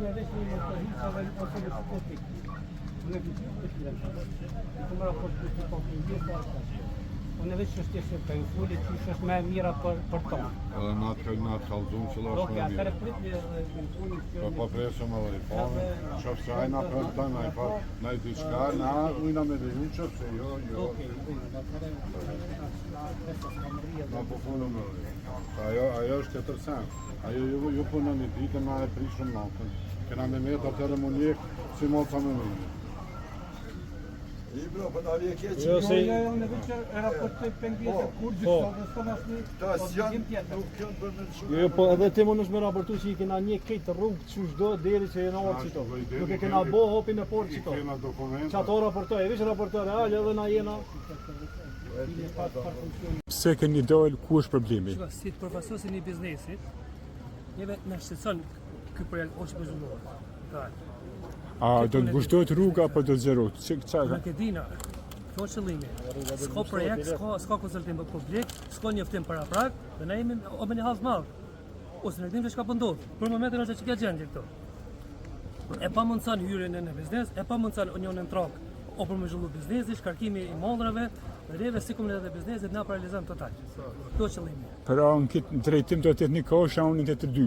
me veç një motorista dhe ose në shkotik. Unë e këtë të tira. I të më raport të të popin, unë e veç që është për në fulli që është me mira për tonë. Edhe në atë kalzum që lasë me atëre prit në fulli që... Po presëm edhe i fame, qëfë se ajna për të na i diçka, na ujna me dhe ju qëfë se jo. Okej, atëre na po punëm edhe. Ajo është të tërsen. Ajo ju punën një ditë, na e prishëm natën. Kena me metë atëre më njekë, si moca me mëjnë. I bro, për ta vje keqë. Jo, në veç e raportoj pengjet e kurgjë, dhe s'kom asni obligim tjetër. Nuk kënë për me të shumë. Jo, po edhe ti mund është me raportu që i kena një këtë rrugë që shdo deri që jena orë qito. Nuk e kena bo hopin e porë qito. Që ato raportoj, e vish raportoj real edhe na jena. Pse keni dalë, ku është problemi? Si të përfaqësuesi një biznesit, neve na shqetëson ky projekt ose për zhvilluar. A do të ngushtohet rruga apo do të zgjerohet? Nuk e dina. Kjo është qëllimi. S'ka projekt, s'ka konsultim publik, s'ka njoftim para prag, dhe ne jemi omen i halë madh. Ose ne dimë çka po ndodh. Për momentin është çka gjendje këtu. E pa mundson hyrjen në biznes, e pa mundson unionin trok, o për me zhvillu biznesi, shkarkimi i moldrave, dhe neve si komunitet e biznesit na paralizojmë total. Kjo është qëllimi. Pra në këtë drejtim do të jetë një kohë shaunin të dy.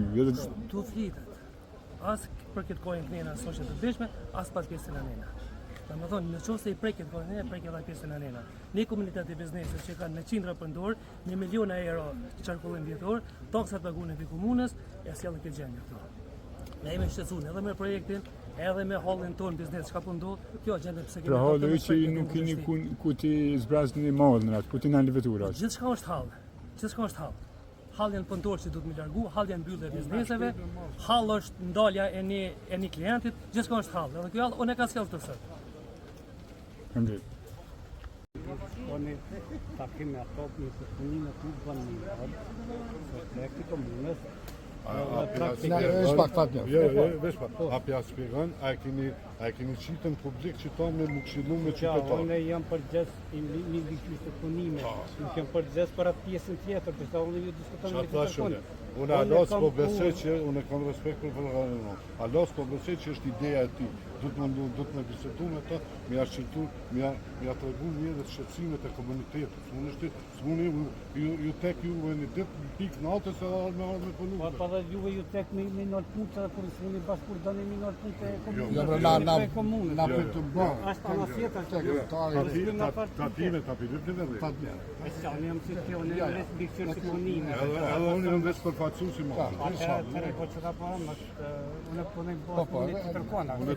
Tu flitet. As për këtë kohë nëna soshë të dëshme, as pas pjesën e nëna. Domethënë, në qoftë se i preket kohën nëna, preket edhe pjesën e nëna. Një komunitet i biznesit që kanë në qindra për dorë, 1 milion euro çarkullim vjetor, taksat paguhen mbi komunës, e sjellën këtë gjendje këtu. Ne jemi shqetësuar edhe me projektin, edhe me hallin ton biznes çka po ndodh. Kjo gjendje pse kemi. Pra halli që nuk keni ku ti zbrazni mallin atë, ku ti nani vetura. Gjithçka është hall. Gjithçka është hall. Halli janë punëtorë që duhet më largu, halli janë mbyllje bizneseve, hall është ndalja e një klientit, gjithçka është hall. Edhe ky hall unë e ka sjellë të sot. Unë takim me ato një të punimet nuk bën mirë, se projekti komunës Vesh pak, apja shpjegon, a e keni qitën publik që ta me më këshillu me qytetarë? Unë jam përgjes një viktysh të punime, nuk jam përgjes për atë pjesën tjetër, përsa unë ju diskutoj me qytetarë. Unë alos po besoj që, unë kam respekt për përgarinë, alos po besoj që është ideja e ti, du të me bisedu me ta, me ja shqetu, me ja të regu një dhe shqecimet e komunitetit. Ju tek ju e një dit pik natës e me punu. Pa dhe juve ju tek me nërë punë dhe kërës një bashkur dhe një nërë punë të komunës. Na për të bërë. Ashtë anë asjetar që Tatime, tapirit në dhe. E që anë jam që të unë e resë bikëqyrë të punime. Edhe unë jam veç përfacu si ma. Atëre po që ta parëm, unë e punoj bërë punit të tërkona.